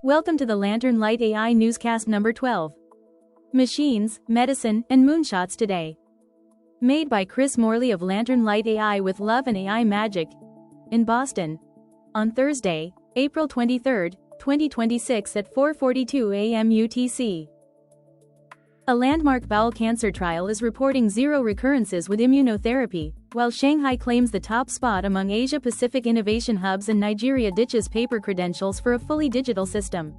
Welcome to the Lantern Light AI Newscast number 12. Machines, Medicine, and Moonshots Today. Made by Chris Morley of Lantern Light AI with Love and AI Magic. In Boston. On Thursday, April 23, 2026 at 4:42 a.m. UTC. A landmark bowel cancer trial is reporting 0 recurrences with immunotherapy, while Shanghai claims the top spot among Asia-Pacific innovation hubs and Nigeria ditches paper credentials for a fully digital system.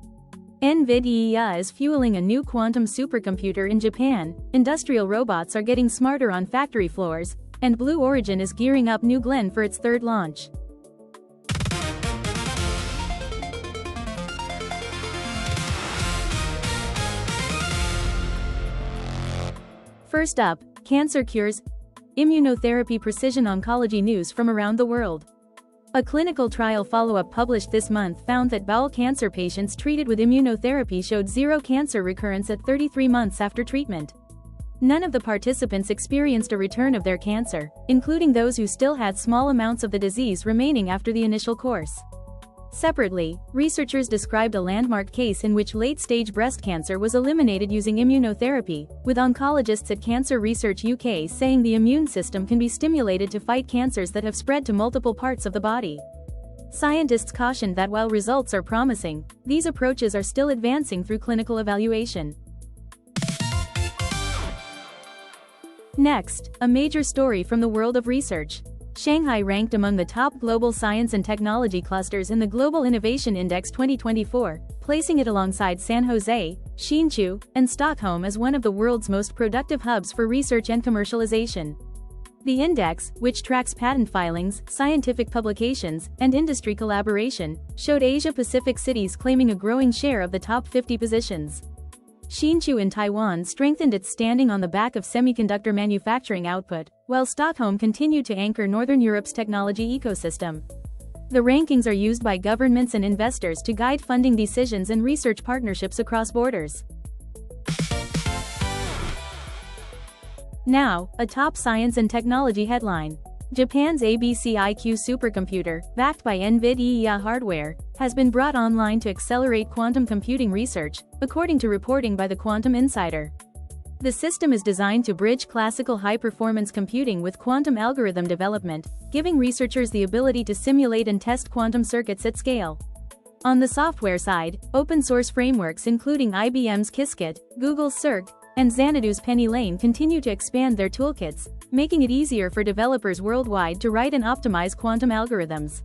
NVIDIA is fueling a new quantum supercomputer in Japan, industrial robots are getting smarter on factory floors, and Blue Origin is gearing up New Glenn for its third launch. First up, cancer cures, immunotherapy precision oncology news from around the world. A clinical trial follow-up published this month found that bowel cancer patients treated with immunotherapy showed 0 cancer recurrence at 33 months after treatment. None of the participants experienced a return of their cancer, including those who still had small amounts of the disease remaining after the initial course. Separately, researchers described a landmark case in which late-stage breast cancer was eliminated using immunotherapy, with oncologists at Cancer Research UK saying the immune system can be stimulated to fight cancers that have spread to multiple parts of the body. Scientists cautioned that while results are promising, these approaches are still advancing through clinical evaluation. Next, a major story from the world of research. Shanghai ranked among the top global science and technology clusters in the Global Innovation Index 2024, placing it alongside San Jose, Hsinchu, and Stockholm as one of the world's most productive hubs for research and commercialization. The index, which tracks patent filings, scientific publications, and industry collaboration, showed Asia-Pacific cities claiming a growing share of the top 50 positions. Hsinchu in Taiwan strengthened its standing on the back of semiconductor manufacturing output, while Stockholm continued to anchor Northern Europe's technology ecosystem. The rankings are used by governments and investors to guide funding decisions and research partnerships across borders. Now, a top science and technology headline. Japan's ABC IQ supercomputer, backed by NVIDIA hardware, has been brought online to accelerate quantum computing research, according to reporting by the Quantum Insider. The system is designed to bridge classical high-performance computing with quantum algorithm development, giving researchers the ability to simulate and test quantum circuits at scale. On the software side, open-source frameworks including IBM's Qiskit, Google's Cirq, and Xanadu's Penny Lane continue to expand their toolkits, making it easier for developers worldwide to write and optimize quantum algorithms.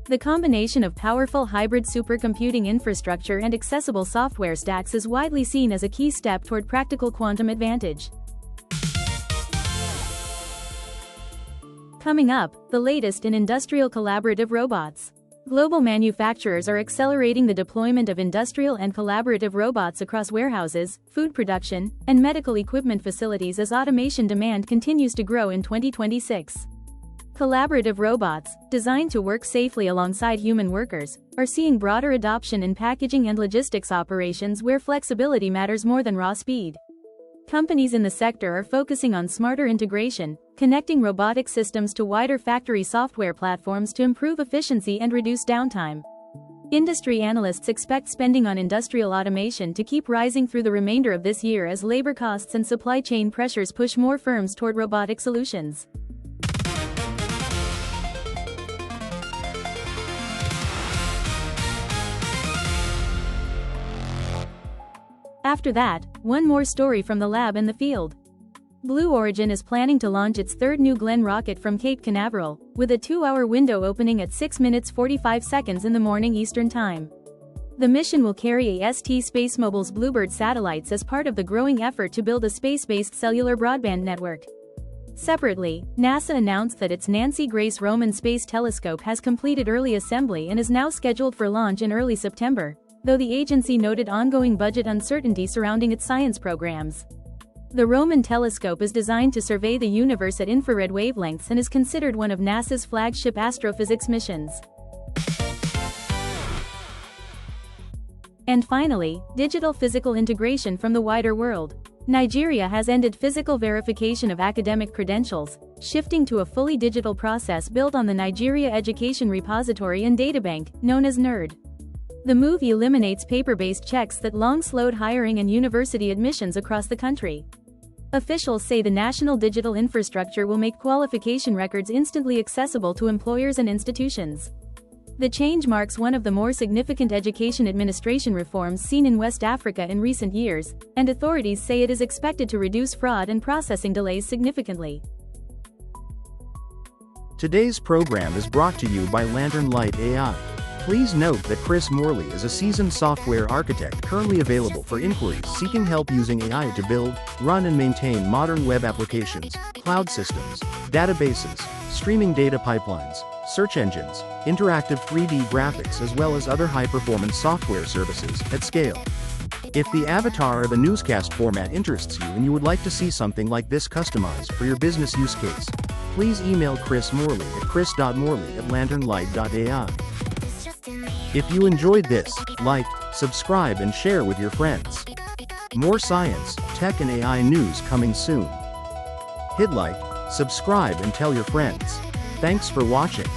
The combination of powerful hybrid supercomputing infrastructure and accessible software stacks is widely seen as a key step toward practical quantum advantage. Coming up, the latest in industrial collaborative robots. Global manufacturers are accelerating the deployment of industrial and collaborative robots across warehouses, food production, and medical equipment facilities as automation demand continues to grow in 2026. Collaborative robots, designed to work safely alongside human workers, are seeing broader adoption in packaging and logistics operations where flexibility matters more than raw speed. Companies in the sector are focusing on smarter integration, connecting robotic systems to wider factory software platforms to improve efficiency and reduce downtime. Industry analysts expect spending on industrial automation to keep rising through the remainder of this year as labor costs and supply chain pressures push more firms toward robotic solutions. After that, one more story from the lab and the field. Blue Origin is planning to launch its third New Glenn rocket from Cape Canaveral, with a 2-hour window opening at 6 minutes 45 seconds in the morning Eastern Time. The mission will carry AST SpaceMobile's Bluebird satellites as part of the growing effort to build a space-based cellular broadband network. Separately, NASA announced that its Nancy Grace Roman Space Telescope has completed early assembly and is now scheduled for launch in early September, though the agency noted ongoing budget uncertainty surrounding its science programs. The Roman telescope is designed to survey the universe at infrared wavelengths and is considered one of NASA's flagship astrophysics missions. And finally, digital physical integration from the wider world. Nigeria has ended physical verification of academic credentials, shifting to a fully digital process built on the Nigeria Education Repository and Databank, known as NERD. The move eliminates paper-based checks that long slowed hiring and university admissions across the country. Officials say the national digital infrastructure will make qualification records instantly accessible to employers and institutions. The change marks one of the more significant education administration reforms seen in West Africa in recent years, and authorities say it is expected to reduce fraud and processing delays significantly. Today's program is brought to you by Lantern Light AI. Please note that Chris Morley is a seasoned software architect currently available for inquiries seeking help using AI to build, run and maintain modern web applications, cloud systems, databases, streaming data pipelines, search engines, interactive 3D graphics as well as other high-performance software services at scale. If the avatar or the newscast format interests you and you would like to see something like this customized for your business use case, please email Chris Morley at chris.morley@lanternlight.ai. If you enjoyed this, like, subscribe and share with your friends. More science, tech and AI news coming soon. Hit like, subscribe and tell your friends. Thanks for watching.